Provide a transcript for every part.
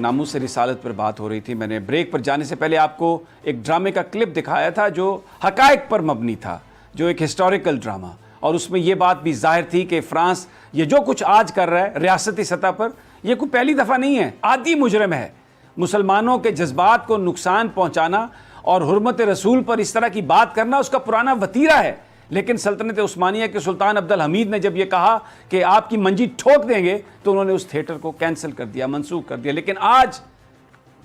नामूस से रिसालत पर बात हो रही थी। मैंने ब्रेक पर जाने से पहले आपको एक ड्रामे का क्लिप दिखाया था जो हकायक पर मबनी था, जो एक हिस्टोरिकल ड्रामा, और उसमें यह बात भी जाहिर थी कि फ्रांस ये जो कुछ आज कर रहा है रियासती सतह पर, यह कोई पहली दफ़ा नहीं है, आदी मुजरम है। मुसलमानों के जज्बात को नुकसान पहुँचाना और हुर्मत रसूल पर इस तरह की बात करना उसका पुराना वतीरा है। लेकिन सल्तनत उस्मानिया के सुल्तान अब्दुल हमीद ने जब ये कहा कि आपकी मंजी ठोक देंगे तो उन्होंने उस थिएटर को कैंसिल कर दिया, मनसूख कर दिया। लेकिन आज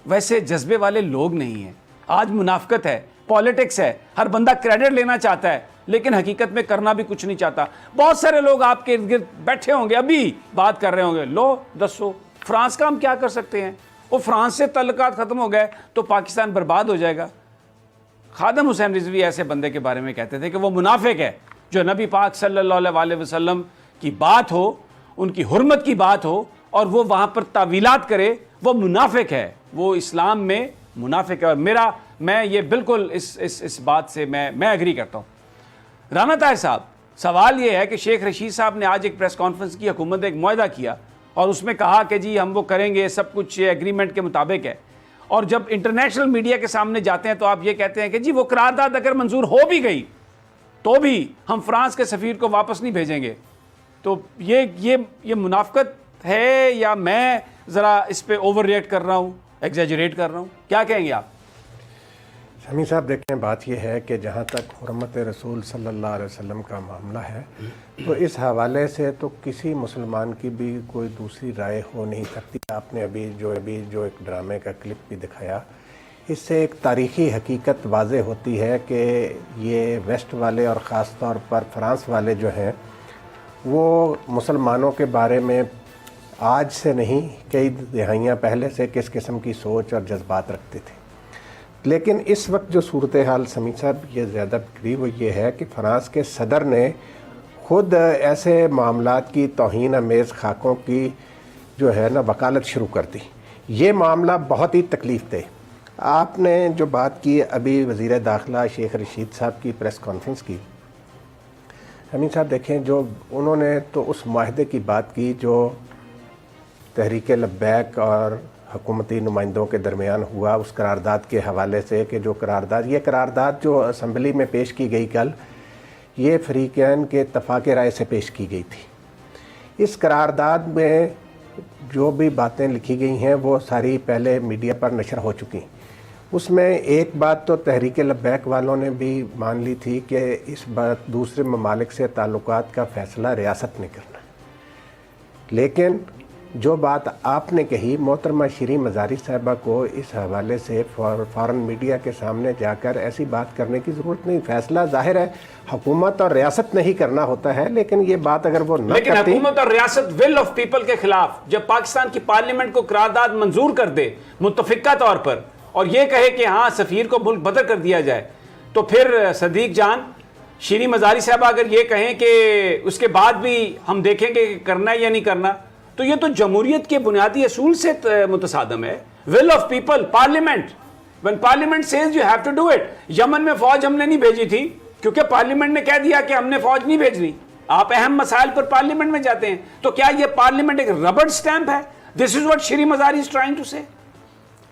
वैसे जज्बे वाले लोग नहीं हैं, आज मुनाफकत है, पॉलिटिक्स है, हर बंदा क्रेडिट लेना चाहता है लेकिन हकीकत में करना भी कुछ नहीं चाहता। बहुत सारे लोग आपके इर्द गिर्द बैठे होंगे, अभी बात कर रहे होंगे, लो दसो फ्रांस का हम क्या कर सकते हैं, वो फ्रांस से तल्लुकात ख़त्म हो गए तो पाकिस्तान बर्बाद हो जाएगा। खादम हुसैन रिजवी ऐसे बंदे के बारे में कहते थे कि वो मुनाफिक है जो नबी पाक सल्लल्लाहु अलैहि वसल्लम की बात हो, उनकी हुर्मत की बात हो और वो वहाँ पर तावीलात करे, वो मुनाफिक है, वो इस्लाम में मुनाफिक है। और मैं ये बिल्कुल इस बात से मैं एग्री करता हूँ। राना ताहिर साहब, सवाल ये है कि शेख रशीद साहब ने आज एक प्रेस कॉन्फ्रेंस की, हुकूमत ने एक मुआहदा किया और उसमें कहा कि जी हम वो करेंगे, सब कुछ एग्रीमेंट के मुताबिक है। और जब इंटरनेशनल मीडिया के सामने जाते हैं तो आप ये कहते हैं कि जी वो करारदाद अगर मंजूर हो भी गई तो भी हम फ्रांस के सफ़ीर को वापस नहीं भेजेंगे। तो ये मुनाफकत है या मैं ज़रा इस पे ओवर रिएक्ट कर रहा हूँ, एग्जैजरेट कर रहा हूँ, क्या कहेंगे आप? शमी साहब, देखें बात यह है कि जहाँ तक हुर्मत रसूल सल्लल्लाहु अलैहि वसल्लम का मामला है तो इस हवाले से तो किसी मुसलमान की भी कोई दूसरी राय हो नहीं सकती। आपने अभी जो एक ड्रामे का क्लिप भी दिखाया, इससे एक तारीख़ी हकीकत वाज़े होती है कि ये वेस्ट वाले और ख़ास तौर पर फ्रांस वाले जो हैं वो मुसलमानों के बारे में आज से नहीं कई दहाइयाँ पहले से किस किस्म की सोच और जज्बात रखते थे। लेकिन इस वक्त जो सूरत हाल समी साहब ये ज़्यादा बिगड़ी वो ये है कि फ्रांस के सदर ने ख़ुद ऐसे मामलात की तौहीन अमेज़ खाकों की जो है ना वकालत शुरू कर दी। ये मामला बहुत ही तकलीफ़ दे। आपने जो बात की अभी वज़ीर दाखिला शेख रशीद साहब की प्रेस कॉन्फ्रेंस की, अमीन साहब देखें जो उन्होंने तो उस माहदे की बात की जो तहरीक लब्बैक और हुकूमती नुमाइंदों के दरमियान हुआ, उस करारदाद के हवाले से कि जो करारदाद जो असम्बली में पेश की गई कल, ये फरीकैन के इत्तफ़ाक़ राय से पेश की गई थी। इस करारदाद में जो भी बातें लिखी गई हैं वो सारी पहले मीडिया पर नशर हो चुकी। उसमें एक बात तो तहरीक लब्बैक वालों ने भी मान ली थी कि इस बात दूसरे ममालिक से ताल्लुकात का फ़ैसला रियासत ने करना। लेकिन जो बात आपने कही, मोहतरमा श्री मज़ारी साहबा को इस हवाले से फ़ौरन मीडिया के सामने जाकर ऐसी बात करने की ज़रूरत नहीं। फ़ैसला ज़ाहिर है हुकूमत और रियासत नहीं करना होता है, लेकिन ये बात अगर वो न लेकिन करती, हुकूमत और रियासत विल ऑफ पीपल के खिलाफ जब पाकिस्तान की पार्लियामेंट को करारदाद मंजूर कर दे मुत्तफ़िका तौर पर और ये कहे कि हाँ सफ़ीर को मुल्क बदर कर दिया जाए, तो फिर सदीक जान श्री मज़ारी साहबा अगर ये कहें कि उसके बाद भी हम देखेंगे कि करना है या नहीं करना, तो ये तो जमहूरियत के बुनियादी असूल से मुतसादम है। Will of people, parliament, when parliament says you have to do it. Yemen में फौज हमने नहीं भेजी थी क्योंकि पार्लियामेंट ने कह दिया कि हमने फौज नहीं भेजनी। आप अहम मसाइल पर पार्लियामेंट में जाते हैं, तो क्या ये पार्लियामेंट एक रबड़ स्टैंप है? This is what Shri Mazari is trying to say.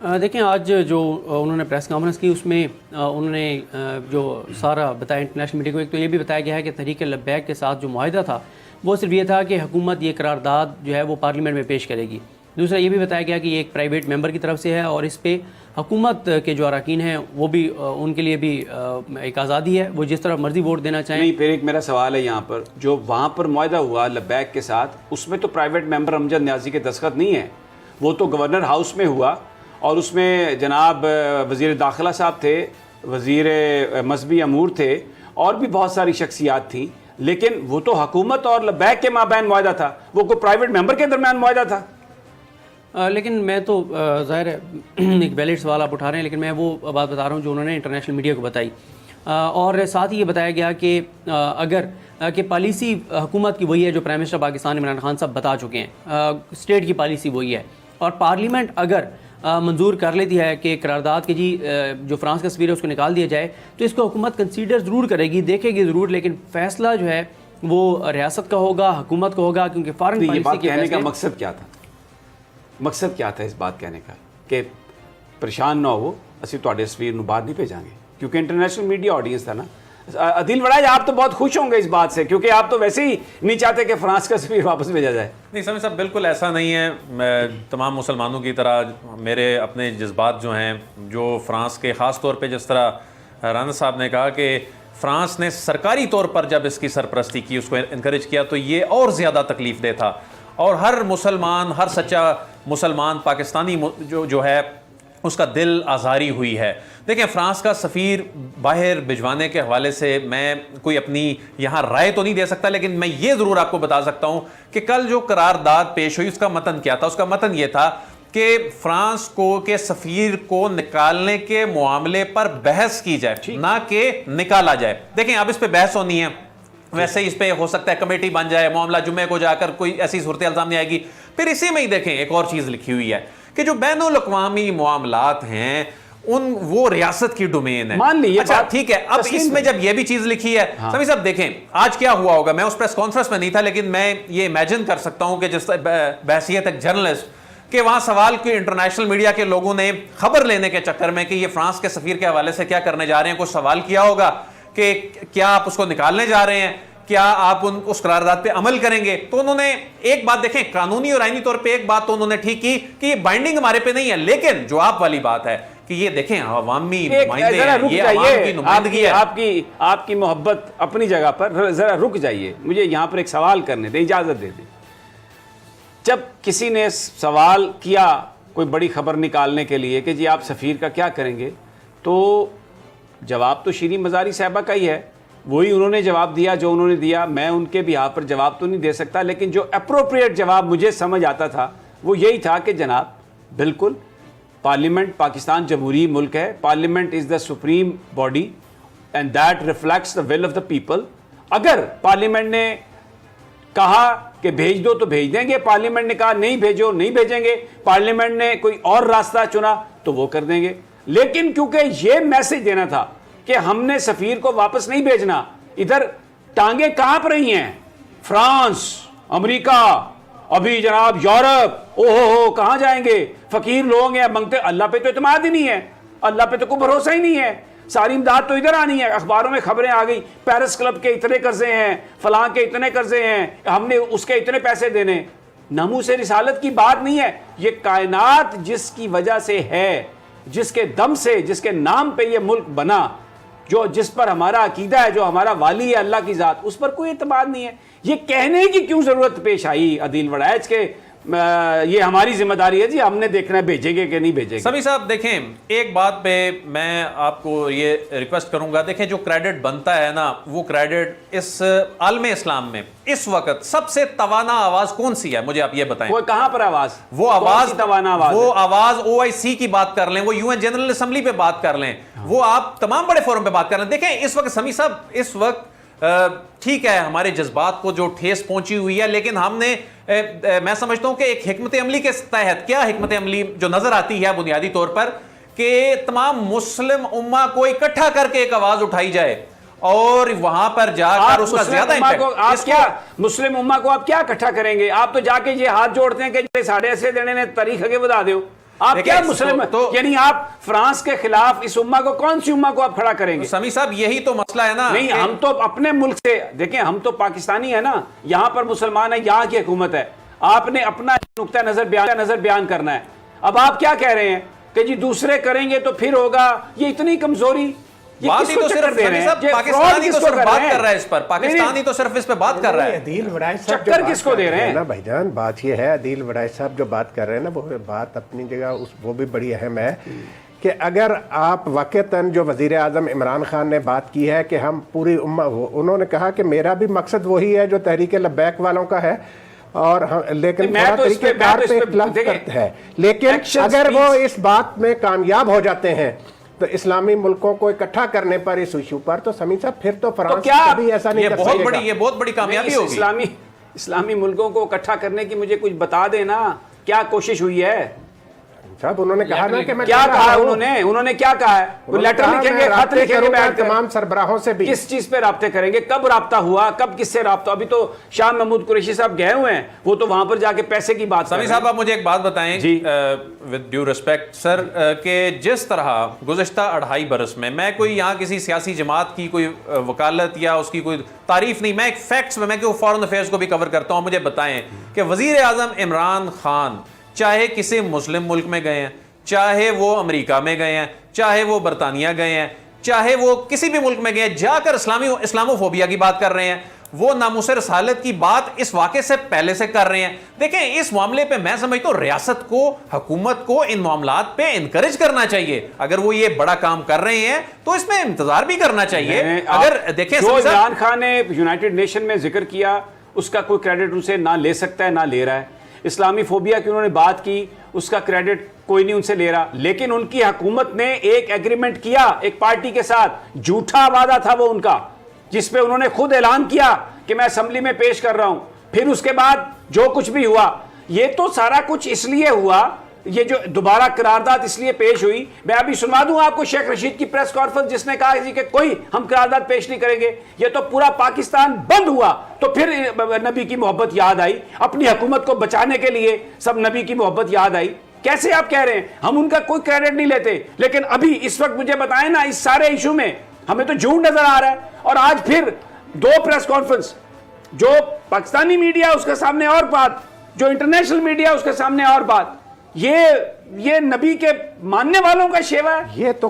देखें, आज जो उन्होंने प्रेस कॉन्फ्रेंस की उसमें उन्होंने जो सारा बताया इंटरनेशनल मीडिया को, एक तो ये भी बताया गया है कि तहरीक लब्बैक के साथ जो मुआहदा था वो सिर्फ ये था कि हुकूमत ये करारदाद जो है वो पार्लियामेंट में पेश करेगी। दूसरा ये भी बताया गया कि ये एक प्राइवेट मेंबर की तरफ से है और इस पे हुकूमत के जो अरकान हैं वो भी उनके लिए भी एक आज़ादी है, वो जिस तरह मर्जी वोट देना चाहें। नहीं, फिर एक मेरा सवाल है यहाँ पर, जो वहाँ पर मुआहदा हुआ लब्बैक के साथ, उसमें तो प्राइवेट मेंबर अमजद न्याजी के दस्तखत नहीं है, वो तो गवर्नर हाउस में हुआ और उसमें जनाब वज़ीर दाखिला साहब थे, वज़ीर मजहबी अमूर थे और भी बहुत सारी शख्सियात थी, लेकिन वो तो हुकूमत और लब्बैक के माबैन मुआहदा था, वो कोई प्राइवेट मेंबर के दरमियान मुआहदा था। लेकिन मैं तो ज़ाहिर है एक वैलिड सवाल आप उठा रहे हैं, लेकिन मैं वो बात बता रहा हूँ जो उन्होंने इंटरनेशनल मीडिया को बताई। और साथ ही ये बताया गया कि अगर कि पॉलिसी हुकूमत की वही है जो प्राइम मिनिस्टर पाकिस्तान इमरान खान साहब बता चुके हैं, स्टेट की पॉलिसी वही है और पार्लियामेंट अगर मंजूर कर लेती है कि करारदाद के जी जो फ्रांस का सफीर है उसको निकाल दिया जाए, तो इसको हुकूमत कंसीडर ज़रूर करेगी, देखेगी ज़रूर, लेकिन फ़ैसला जो है वो रियासत का होगा, हुकूमत का होगा, क्योंकि फॉरेन पॉलिसी के कहने का मकसद क्या था? मकसद क्या था इस बात कहने का कि परेशान ना हो, ਅਸੀਂ ਤੁਹਾਡੇ तस्वीर ਨੂੰ बाहर नहीं भेजांगे, क्योंकि इंटरनेशनल मीडिया ऑडियंस था ना। अदिल वड़ाई, आप तो बहुत खुश होंगे इस बात से, क्योंकि आप तो वैसे ही नहीं चाहते कि फ्रांस का तस्वीर वापस भेजा जाए। नहीं समी साहब, बिल्कुल ऐसा नहीं है। मैं तमाम मुसलमानों की तरह मेरे अपने जज्बात जो हैं, जो फ्रांस के ख़ास तौर पे जिस तरह राना साहब ने कहा कि फ्रांस ने सरकारी तौर पर जब इसकी सरपरस्ती की, उसको इनकरेज किया, तो ये और ज़्यादा तकलीफ़ दे था। और हर मुसलमान, हर सच्चा मुसलमान पाकिस्तानी जो है उसका दिल आज़ारी हुई है। देखें, फ़्रांस का सफ़ीर बाहर भिजवाने के हवाले से मैं कोई अपनी यहाँ राय तो नहीं दे सकता, लेकिन मैं ये ज़रूर आपको बता सकता हूँ कि कल जो करारदाद पेश हुई उसका मतन क्या था। उसका मतन ये था कि फ्रांस के सफ़ीर को निकालने के मामले पर बहस की जाए, ना कि निकाला जाए। देखें, अब इस पर बहस होनी है, वैसे इस पे हो सकता है कमेटी बन जाए, मामला जुम्मे को जाकर कोई ऐसी सूरत सामने आएगी। फिर इसी में ही देखें एक और चीज़ लिखी हुई है कि जो बैनुल-अक़वामी मामलात हैं वो रियासत की डोमेन है। मान ली, अच्छा ठीक है। अब इसमें जब ये भी चीज लिखी है, सभी साहब देखें आज क्या हुआ होगा। मैं उस प्रेस कॉन्फ्रेंस में नहीं था, लेकिन मैं ये इमेजिन कर सकता हूं कि जिस बहसियत एक जर्नलिस्ट के वहां सवाल कि इंटरनेशनल मीडिया के लोगों ने खबर लेने के चक्कर में कि ये फ्रांस के सफीर के हवाले से क्या करने जा रहे हैं, कुछ सवाल किया होगा कि क्या आप उसको निकालने जा रहे हैं, क्या आप उस करारदाद पे अमल करेंगे। तो उन्होंने एक बात देखें, कानूनी और आईनी तौर पे एक बात तो उन्होंने ठीक की कि ये बाइंडिंग हमारे पे नहीं है, लेकिन जो आप वाली बात है कि ये देखें अवामी नुमाइंदे हैं, ये अवाम की नुमाइंदगी है। आपकी मोहब्बत अपनी जगह पर, जरा रुक जाइए, मुझे यहां पर एक सवाल करने दें, इजाजत दे दें। जब किसी ने सवाल किया कोई बड़ी खबर निकालने के लिए कि जी आप सफ़ीर का क्या करेंगे, तो जवाब तो शीरी मज़ारी साहबा का ही है, वही उन्होंने जवाब दिया जो उन्होंने दिया। मैं उनके भी यहाँ पर जवाब तो नहीं दे सकता, लेकिन जो अप्रोप्रिएट जवाब मुझे समझ आता था वो यही था कि जनाब बिल्कुल, पार्लियामेंट, पाकिस्तान जमहूरी मुल्क है, parliament is the supreme body and that reflects the will of the people. अगर पार्लियामेंट ने कहा कि भेज दो तो भेज देंगे, पार्लियामेंट ने कहा नहीं भेजो नहीं भेजेंगे, पार्लियामेंट ने कोई और रास्ता चुना तो वो कर देंगे। लेकिन क्योंकि ये मैसेज देना था कि हमने सफीर को वापस नहीं भेजना, इधर टांगे कांप रही हैं, फ्रांस, अमेरिका, अभी जनाब यूरोप, ओहो कहां जाएंगे, फकीर लोग हैं, मंगते, अल्लाह पे तो इत्मीनान ही नहीं है, अल्लाह पे तो कोई भरोसा ही नहीं है, सारी इमदाद तो इधर आनी है। अखबारों में खबरें आ गई, पेरिस क्लब के इतने कर्जे हैं, फलां के इतने कर्जे हैं, हमने उसके इतने पैसे देने। नामूस रिसालत की बात नहीं है, ये कायनात जिसकी वजह से है, जिसके दम से, जिसके नाम पे ये मुल्क बना, जो जिस पर हमारा अकीदा है, जो हमारा वाली है अल्लाह की ज़ात, उस पर कोई एतबार नहीं है। ये कहने की क्यों ज़रूरत पेश आई अदील वड़ाइच के ये हमारी जिम्मेदारी है जी, हमने देखना है भेजेंगे कि नहीं भेजेंगे। सभी साहब देखें, एक बात पे मैं आपको ये रिक्वेस्ट करूंगा, देखें जो क्रेडिट बनता है ना, वो क्रेडिट इस आलम इस्लाम में इस वक्त सबसे तवाना आवाज कौन सी है, मुझे आप ये बताएं। वो कहां पर आवाज, वो आवाज तवाना आवाज, वो आवाज OIC की बात कर लें, वो UN जनरल असेंबली पे बात कर लें, वो आप तमाम बड़े फोरम पे बात कर लें। देखें इस वक्त समी साहब, इस वक्त ठीक है हमारे जज्बात को जो ठेस पहुंची हुई है, लेकिन हमने मैं समझता हूं कि एक हिकमत अमली के तहत, क्या हिकमत अमली जो नजर आती है बुनियादी तौर पर, कि तमाम मुस्लिम उम्मा को इकट्ठा करके एक आवाज उठाई जाए और वहां पर जाकर उसका ज्यादा आप क्या मुस्लिम उम्मा को आप क्या इकट्ठा करेंगे? आप तो जाके ये हाथ जोड़ते हैं कि साढ़े ऐसे देने ने तारीख आगे बता दो। आप क्या मुस्लिम यानी आप फ्रांस के खिलाफ इस उम्मा को, कौन सी उम्मा को आप खड़ा करेंगे? समी साहब यही तो मसला है ना। नहीं, हम तो अपने मुल्क से देखें, हम तो पाकिस्तानी है ना, यहाँ पर मुसलमान है, यहाँ की हुकूमत है, आपने अपना नुक्ता नजर बयान करना है। अब आप क्या कह रहे हैं कि जी दूसरे करेंगे तो फिर होगा, ये इतनी कमजोरी, बात ही तो सिर्फ पाकिस्तानी तो सिर्फ बात कर रहा है इस पर, पाकिस्तानी तो सिर्फ इस पे बात कर रहा है। अदील वड़ाइच साहब चक्कर किसको दे रहे हैं ना भाईजान, बात ये है, अदील वड़ाइच साहब जो बात कर रहे हैं ना, वो बात अपनी जगह वो भी बड़ी अहम है कि अगर आप वाक़तन जो वज़ीर आज़म इमरान खान ने बात की है कि हम पूरी उम्मा, उन्होंने कहा कि मेरा भी मकसद वही है जो तहरीक लब्बैक वालों का है, और लेकिन तरीक़ेकार पे इख्तिलाफ है, लेकिन अगर वो इस बात में कामयाब हो जाते हैं तो इस्लामी मुल्कों को इकट्ठा करने पर इस इशू पर, तो समी साहब फिर तो फ्रांस कभी ऐसा नहीं कर सकेगा। ये बहुत बड़ी कामयाबी होगी। इस्लामी मुल्कों को इकट्ठा करने की मुझे कुछ बता देना, क्या कोशिश हुई है? साहब उन्होंने कहा ना कि मैं क्या कर रहा कहा हूं। उन्होंने क्या कहा है? कोई उन्होंने लेटर कहा, लिखेंगे, मैं खत राब्ते लिखेंगे करूंगा बैठ कर? तमाम सरबराहों से भी। किस चीज पे राब्ते करेंगे? कब राब्ता हुआ? कब किससे राब्ता? अभी तो शाह महमूद कुरैशी साहब गए हुए हैं, वो तो वहां पर जाके पैसे की बात कर समी रहे साहब हैं। आप मुझे एक बात बताएं जी। विद ड्यू रिस्पेक्ट सर कि जिस तरह गुज़िश्ता 2.5 बरस में मैं कोई यहाँ किसी सियासी जमात की कोई वकालत या उसकी कोई तारीफ नहीं, मैं एक फैक्ट्स में मैं क्यों फॉरेन अफेयर्स को भी कवर करता हूँ, मुझे बताएं कि वज़ीर आज़म इमरान खान चाहे किसी मुस्लिम मुल्क में गए हैं, चाहे वो अमेरिका में गए हैं, चाहे वो बरतानिया गए हैं, चाहे वो किसी भी मुल्क में गए हैं, जाकर इस्लामोफोबिया की बात कर रहे हैं, वो नामूस रसालत की बात इस वाक़े से पहले से कर रहे हैं। देखें इस मामले पे मैं समझता हूं रियासत को, हुकूमत को इन मामलात पे इनकरेज करना चाहिए। अगर वो ये बड़ा काम कर रहे हैं तो इसमें इंतजार भी करना चाहिए। अगर देखें जो इमरान खान ने यूनाइटेड नेशन में जिक्र किया उसका कोई क्रेडिट उनसे ना ले सकता है ना ले रहा है। इस्लामी फोबिया की उन्होंने बात की, उसका क्रेडिट कोई नहीं उनसे ले रहा। लेकिन उनकी हुकूमत ने एक एग्रीमेंट किया एक पार्टी के साथ, झूठा वादा था वो उनका, जिसपे उन्होंने खुद ऐलान किया कि मैं असेंबली में पेश कर रहा हूं। फिर उसके बाद जो कुछ भी हुआ, ये तो सारा कुछ इसलिए हुआ, ये जो दोबारा करारदाद इसलिए पेश हुई। मैं अभी सुना दूं आपको शेख रशीद की प्रेस कॉन्फ्रेंस, जिसने कहा कि कोई हम करारदाद पेश नहीं करेंगे। ये तो पूरा पाकिस्तान बंद हुआ तो फिर नबी की मोहब्बत याद आई, अपनी हुकूमत को बचाने के लिए सब नबी की मोहब्बत याद आई। कैसे आप कह रहे हैं? हम उनका कोई क्रेडिट नहीं लेते, लेकिन अभी इस वक्त मुझे बताएं ना, इस सारे इशू में हमें तो झूठ नजर आ रहा है। और आज फिर 2 प्रेस कॉन्फ्रेंस, जो पाकिस्तानी मीडिया उसके सामने और बात, जो इंटरनेशनल मीडिया उसके सामने और बात। ये नबी के मानने वालों का शेवा है। ये तो